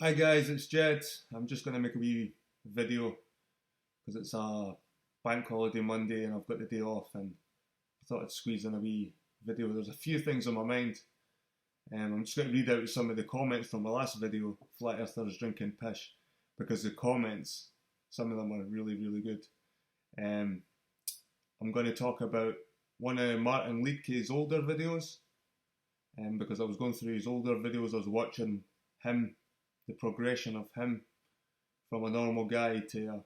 Hi guys, it's Jed. I'm just going to make a wee video because it's a bank holiday Monday and I've got the day off, and I thought I'd squeeze in a wee video. There's a few things on my mind. I'm just going to read out some of the comments from my last video, Flat Earthers Drinking Pish, because the comments, some of them are really, really good. Um, I'm going to talk about one of Martin Liedtke's older videos, because I was going through his older videos, I was watching him, the progression of him from a normal guy to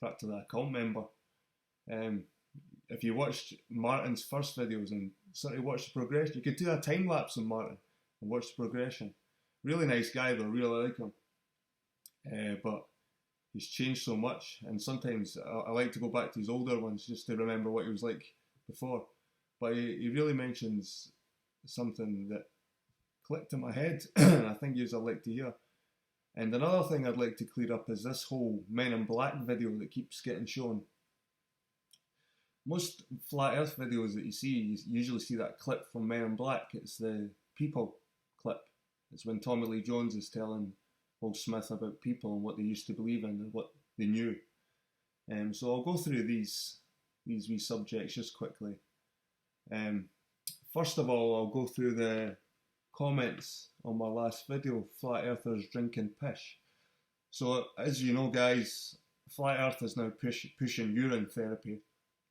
practically a cult member. If you watched Martin's first videos and sort of watch the progression, you could do a time lapse on Martin and watch the progression. Really nice guy though, really like him. But he's changed so much, and sometimes I like to go back to his older ones just to remember what he was like before. But he really mentions something that clicked in my head, and I think you'd like to hear. And another thing I'd like to clear up is this whole Men in Black video that keeps getting shown. Most flat earth videos that you see, you usually see that clip from Men in Black. It's the people clip. It's when Tommy Lee Jones is telling Will Smith about people and what they used to believe in and what they knew. So I'll go through these wee subjects just quickly. First of all, I'll go through the comments on my last video, Flat Earthers Drinking Pish. So as you know guys, Flat Earth is now pushing urine therapy.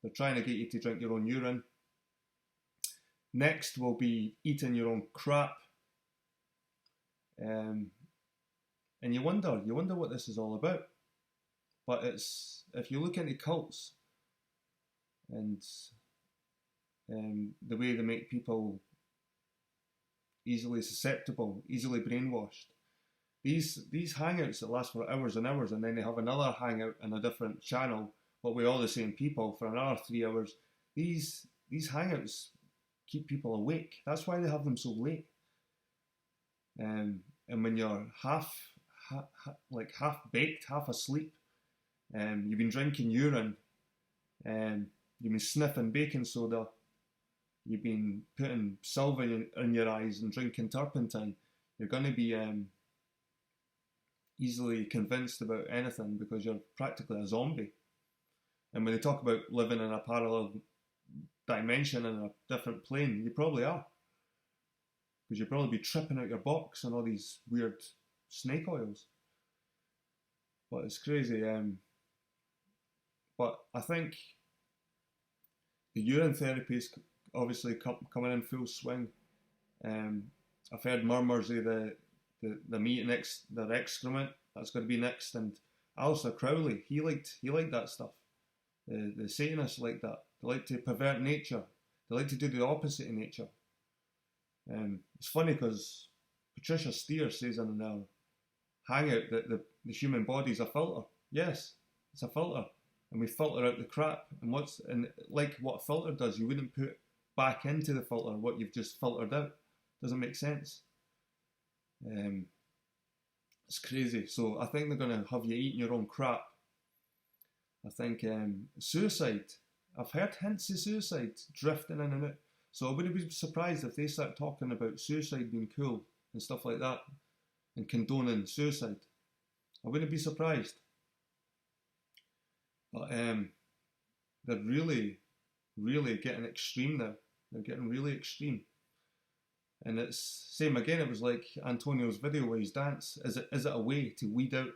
They're trying to get you to drink your own urine. Next will be eating your own crap. And you wonder what this is all about. But it's, if you look into cults and the way they make people easily susceptible, easily brainwashed. These hangouts that last for hours and hours, and then they have another hangout on a different channel, but with all the same people for another 3 hours. These hangouts keep people awake. That's why they have them so late. And when you're half baked, half asleep, you've been drinking urine, you've been sniffing baking soda, you've been putting silver in your eyes and drinking turpentine, you're going to be easily convinced about anything because you're practically a zombie. And when they talk about living in a parallel dimension in a different plane, you probably are. Because you'll probably be tripping out your box on all these weird snake oils. But it's crazy. But I think the urine therapy is obviously coming in full swing. I've heard murmurs of the meat next, their excrement, that's going to be next. And Aleister Crowley, he liked that stuff. The Satanists like that. They like to pervert nature. They like to do the opposite of nature. It's funny because Patricia Steere says in our hangout that the human body is a filter. Yes, it's a filter, and we filter out the crap. And like what a filter does, you wouldn't put back into the filter what you've just filtered out. Doesn't make sense. It's crazy. So I think they're going to have you eating your own crap. I think suicide. I've heard hints of suicide drifting in and out. So I wouldn't be surprised if they start talking about suicide being cool and stuff like that, and condoning suicide. I wouldn't be surprised. But they're really, really getting extreme now. They're getting really extreme. And it's same again, it was like Antonio's video where his dance. Is it a way to weed out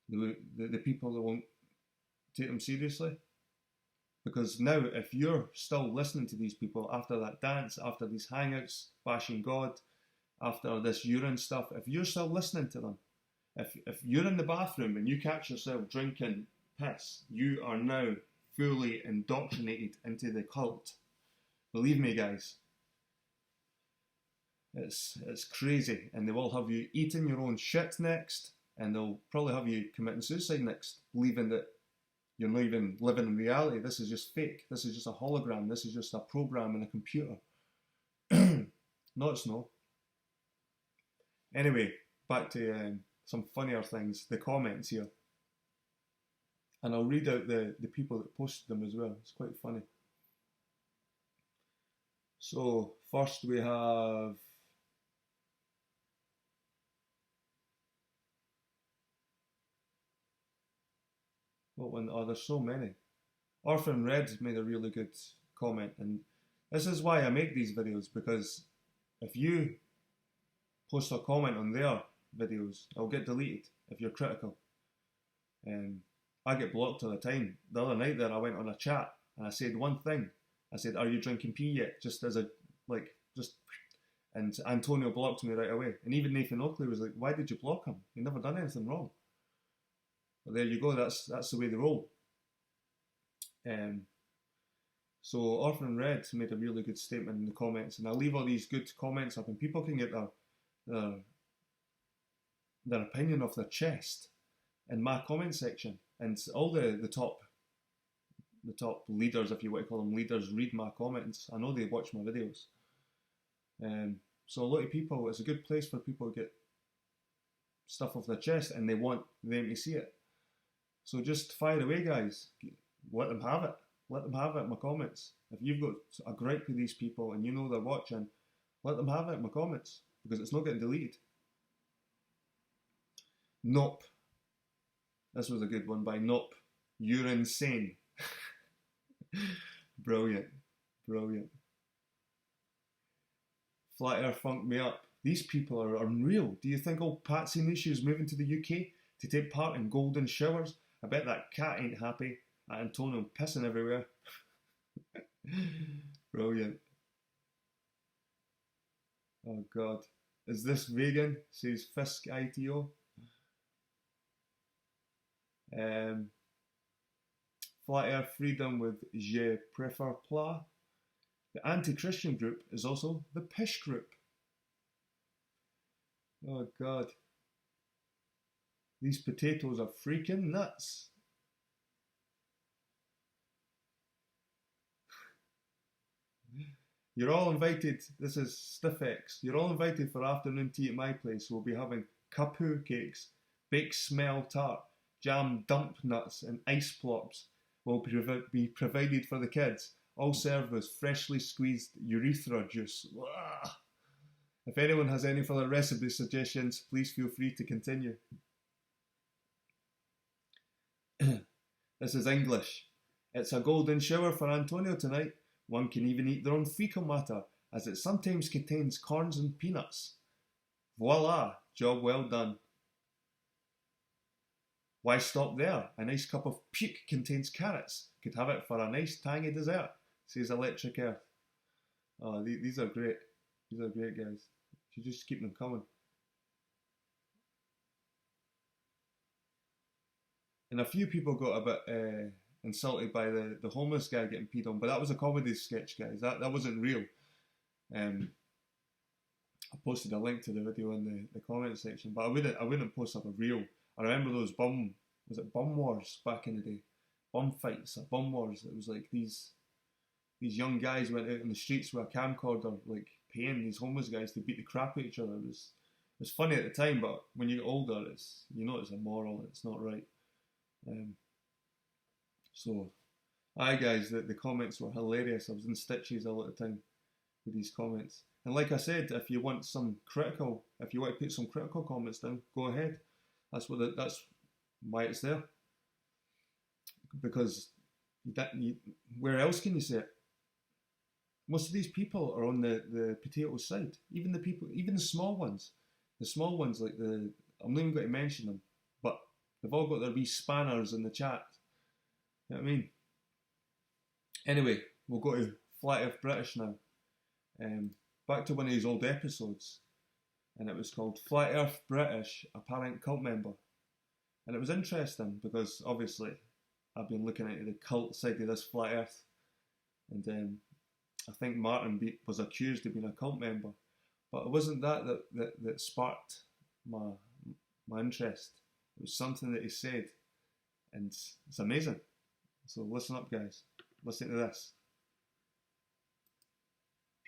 the people that won't take them seriously? Because now, if you're still listening to these people after that dance, after these hangouts, bashing God, after this urine stuff, if you're still listening to them, if you're in the bathroom and you catch yourself drinking piss, you are now fully indoctrinated into the cult. Believe me, guys. It's crazy, and they will have you eating your own shit next, and they'll probably have you committing suicide next, believing that you're not even living in reality. This is just fake. This is just a hologram. This is just a program in a computer. No, it's not. Anyway, back to some funnier things, the comments here. And I'll read out the people that posted them as well. It's quite funny. So first we have What one? Oh, there's so many. Orphan Red made a really good comment, and this is why I make these videos, because if you post a comment on their videos, it'll get deleted if you're critical. I get blocked all the time. The other night there, I went on a chat and I said one thing. I said, "Are you drinking pee yet?" Just as a and Antonio blocked me right away. And even Nathan Oakley was like, "Why did you block him? He never done anything wrong." But there you go. That's the way they roll. So Orphan Red made a really good statement in the comments, and I'll leave all these good comments up, and people can get their opinion off their chest in my comment section. And all the top leaders, if you want to call them leaders, read my comments. I know they watch my videos. So a lot of people, it's a good place for people to get stuff off their chest, and they want them to see it. So just fire away, guys. Let them have it. Let them have it in my comments. If you've got a gripe with these people and you know they're watching, let them have it in my comments, because it's not getting deleted. Nope. This was a good one by Nope. You're insane. Brilliant. Brilliant. Flat Earth funked me up. These people are unreal. Do you think old Patsy Nishi is moving to the UK to take part in golden showers? I bet that cat ain't happy at Antonio pissing everywhere. Brilliant. Oh God. Is this vegan? Says Fisk ITO. Flat Earth Freedom with Je Prefer Plat. The anti-Christian group is also the Pish group. Oh God. These potatoes are freaking nuts. You're all invited. This is Stiffex. You're all invited for afternoon tea at my place. We'll be having kapu cakes, baked smell tart, jam dump nuts, and ice plops will be provided for the kids, all served with freshly squeezed urethra juice. Wah! If anyone has any further recipe suggestions, please feel free to continue. This is English. It's a golden shower for Antonio tonight. One can even eat their own fecal matter, as it sometimes contains corns and peanuts. Voila, job well done. Why stop there? A nice cup of puke contains carrots. Could have it for a nice tangy dessert, says Electric Earth. Oh, these are great. These are great, guys. You just keep them coming. And a few people got a bit insulted by the homeless guy getting peed on, but that was a comedy sketch, guys. That wasn't real. I posted a link to the video in the comment section, but I wouldn't post up a reel. I remember those bum wars back in the day, bum fights, bum wars. It was like these young guys went out in the streets with a camcorder, like paying these homeless guys to beat the crap out of each other. It was funny at the time, but when you get older, it's immoral. It's not right. So, aye guys, the comments were hilarious. I was in stitches all the time with these comments. And like I said, if you want to put some critical comments down, go ahead. That's why it's there. Because where else can you say it? Most of these people are on the potato side. Even the small ones. The small ones, like I'm not even going to mention them, but they've all got their wee spanners in the chat. You know what I mean? Anyway, we'll go to Flat Earth British now. Back to one of these old episodes. And it was called Flat Earth British, Apparent Cult Member. And it was interesting because obviously I've been looking into the cult side of this Flat Earth. And I think Martin was accused of being a cult member. But it wasn't that sparked my interest. It was something that he said. And it's amazing. So listen up, guys. Listen to this.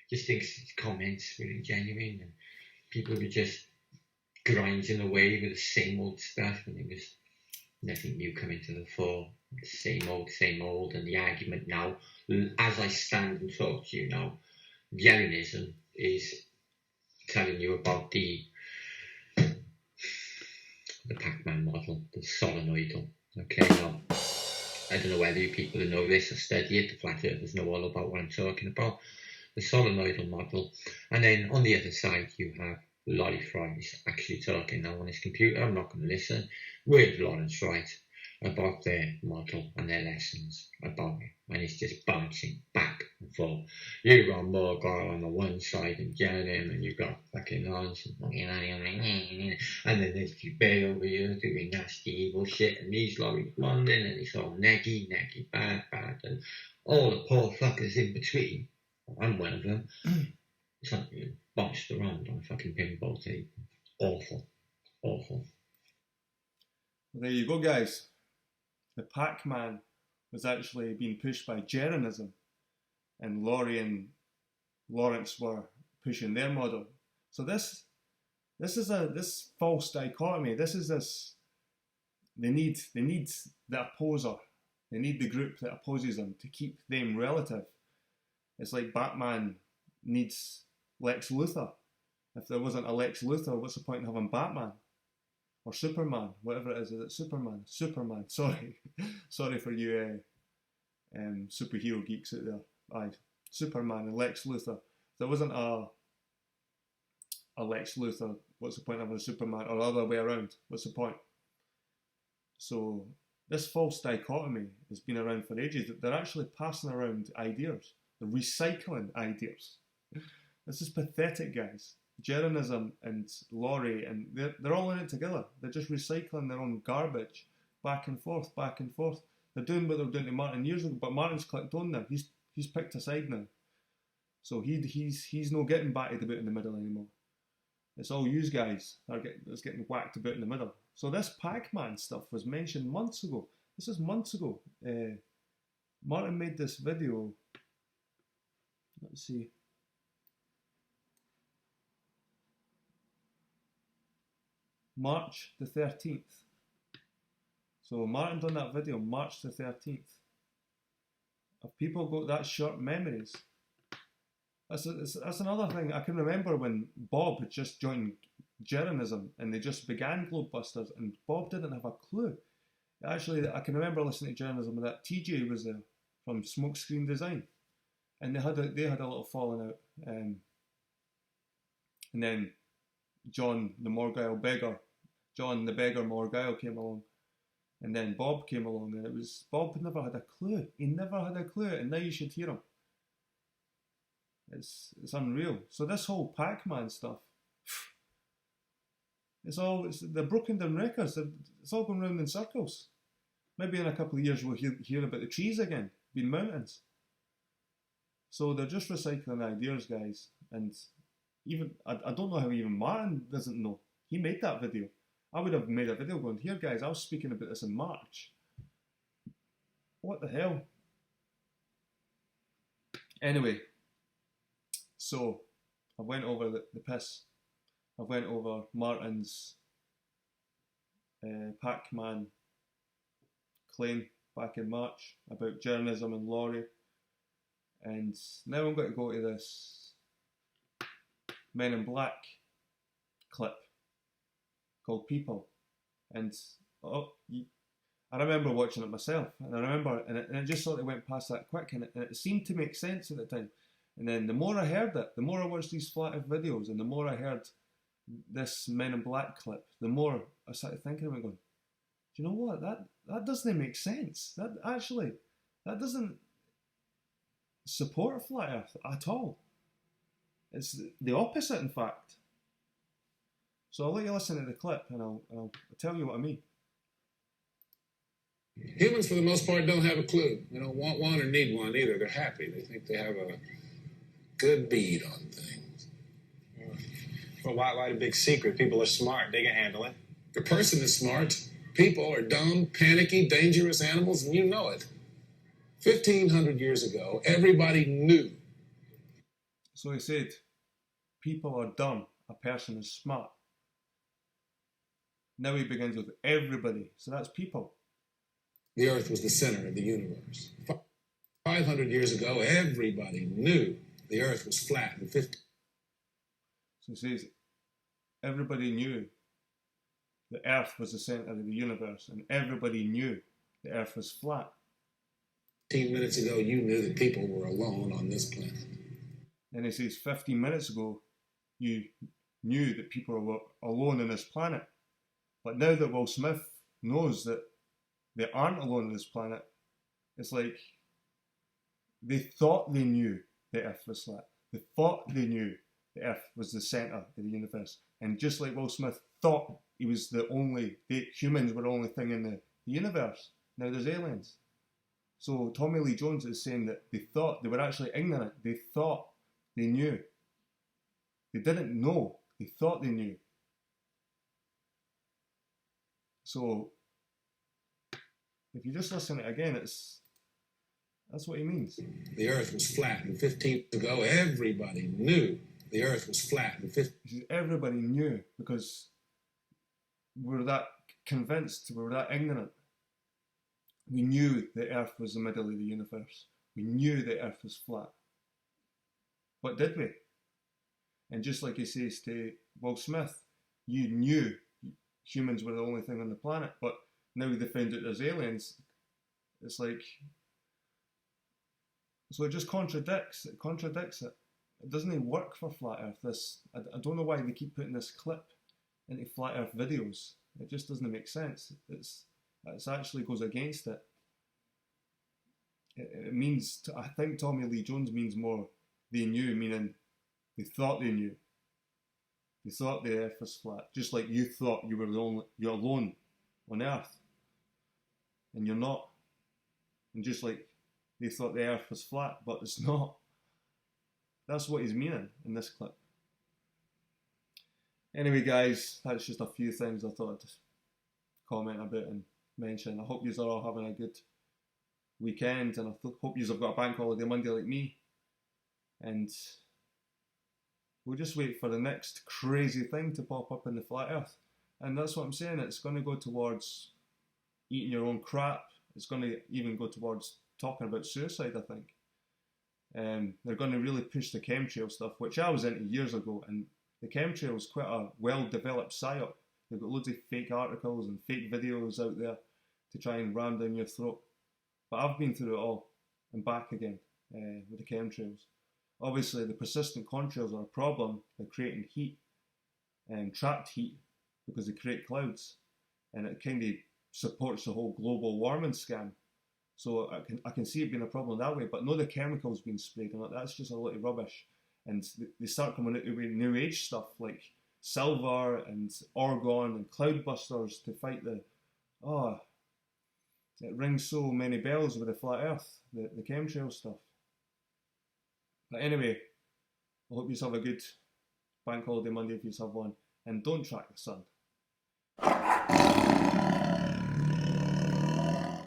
Just think his comments were genuine, and people were just grinding away with the same old stuff, and there was nothing new coming to the fore. The same old, and the argument now, as I stand and talk to you now, Jeranism is telling you about the Pac Man model, the solenoidal. Okay, now I don't know whether you people who know this or study it, the flat earthers know all about what I'm talking about. The solenoidal model. And then on the other side, you have Laurie Fry's actually talking now on his computer. I'm not going to listen. With Lawrence Wright about their model and their lessons about it. And it's just bouncing back and forth. You've got Morgul on the one side and Jeranism, and you've got fucking nonsense. And then there's Bay over here doing nasty evil shit, and he's Laurie London, and it's all neggy, bad, and all the poor fuckers in between. I'm one of them. Something bossed around on a fucking pinball table. Awful. Well, there you go, guys. The Pac Man was actually being pushed by Jeranism, and Laurie and Lawrence were pushing their model. So this false dichotomy. They need the opposer. They need the group that opposes them to keep them relative. It's like Batman needs Lex Luthor. If there wasn't a Lex Luthor, what's the point in having Batman? Or Superman, whatever it is it Superman? Superman, sorry. Sorry for you superhero geeks out there. Aye, Superman and Lex Luthor. If there wasn't a Lex Luthor, what's the point of having a Superman? Or the other way around, what's the point? So this false dichotomy has been around for ages. They're actually passing around ideas. They're recycling ideas. This is pathetic, guys. Jeranism and Laurie, and they're all in it together. They're just recycling their own garbage back and forth. They're doing what they were doing to Martin years ago, but Martin's clicked on now. He's picked a side now. So he's not getting batted about in the middle anymore. It's all you guys that's getting whacked about in the middle. So this Pac Man stuff was mentioned months ago. This is months ago. Martin made this video. Let's see. March the 13th. So Martin done that video March the 13th. Have people got that short memories? That's another thing. I can remember when Bob had just joined Jeranism and they just began Globebusters, and Bob didn't have a clue. Actually, I can remember listening to Jeranism and that TJ was there from Smokescreen Design, and they had a little falling out. And then John the Beggar Morgile came along, and then Bob came along, and it was Bob never had a clue. He never had a clue, and now you should hear him. It's unreal. So this whole Pac Man stuff, they're broken down records. It's all going round in circles. Maybe in a couple of years we'll hear about the trees again, being mountains. So they're just recycling ideas, guys. And even I don't know how even Martin doesn't know. He made that video. I would have made a video going, here guys, I was speaking about this in March. What the hell? Anyway, so I went over the piss. I went over Martin's Pac Man claim back in March about Jeranism and Laurie. And now I'm going to go to this Men in Black clip called People. And I remember watching it myself, and I remember, and it just sort of went past that quick, and it seemed to make sense at the time. And then the more I heard it, the more I watched these flat earth videos, and the more I heard this Men in Black clip, the more I started thinking about it, going, do you know what? That doesn't make sense. That doesn't support flat earth at all. It's the opposite, in fact. So I'll let you listen to the clip, and I'll tell you what I mean. Humans, for the most part, don't have a clue. They don't want one or need one either. They're happy. They think they have a good bead on things. Well, why the big secret? People are smart. They can handle it. The person is smart. People are dumb, panicky, dangerous animals, and you know it. 1,500 years ago, everybody knew. So he said, people are dumb, a person is smart. Now he begins with everybody, so that's people. The Earth was the center of the universe. 500 years ago, everybody knew the Earth was flat and 50. So he says, everybody knew the Earth was the center of the universe, and everybody knew the Earth was flat. 15 minutes ago, you knew that people were alone on this planet. And he says 15 minutes ago, you knew that people were alone on this planet. But now that Will Smith knows that they aren't alone on this planet, it's like they thought they knew the Earth was flat. They thought they knew the Earth was the centre of the universe. And just like Will Smith thought he was humans were the only thing in the universe, now there's aliens. So Tommy Lee Jones is saying that they thought they were actually ignorant. They thought they knew. They didn't know. They thought they knew. So if you just listen to it again, that's what he means. The Earth was flat, and 15 years ago, everybody knew the Earth was flat. Everybody knew because we were that convinced, we were that ignorant. We knew the Earth was the middle of the universe. We knew the Earth was flat. But did we? And just like he says to Will Smith, you knew humans were the only thing on the planet, but now they found out there's aliens. It's like, so it just contradicts it. It doesn't work for Flat Earth. I don't know why they keep putting this clip into Flat Earth videos. It just doesn't make sense. It actually goes against it. It means, I think Tommy Lee Jones means more they knew, meaning they thought they knew. They thought the Earth was flat, just like you thought you're alone on Earth, and you're not. And just like they thought the Earth was flat, but it's not. That's what he's meaning in this clip. Anyway, guys, that's just a few things I thought I'd comment about and mention. I hope you are all having a good weekend, and I hope you have got a bank holiday Monday like me. And we'll just wait for the next crazy thing to pop up in the Flat Earth. And that's what I'm saying. It's going to go towards eating your own crap. It's going to even go towards talking about suicide, I think. They're going to really push the chemtrail stuff, which I was into years ago. And the chemtrail is quite a well-developed psyop. They've got loads of fake articles and fake videos out there to try and ram down your throat. But I've been through it all and back again with the chemtrails. Obviously, the persistent contrails are a problem. They're creating heat and trapped heat because they create clouds, and it kind of supports the whole global warming scam. So I can see it being a problem that way, but no, the chemicals being sprayed and that's just a lot of rubbish. And they start coming out with new age stuff like silver and orgone and cloudbusters to fight it rings so many bells with the flat Earth, the chemtrail stuff. But anyway, I hope you have a good bank holiday Monday if you have one, and don't track the sun.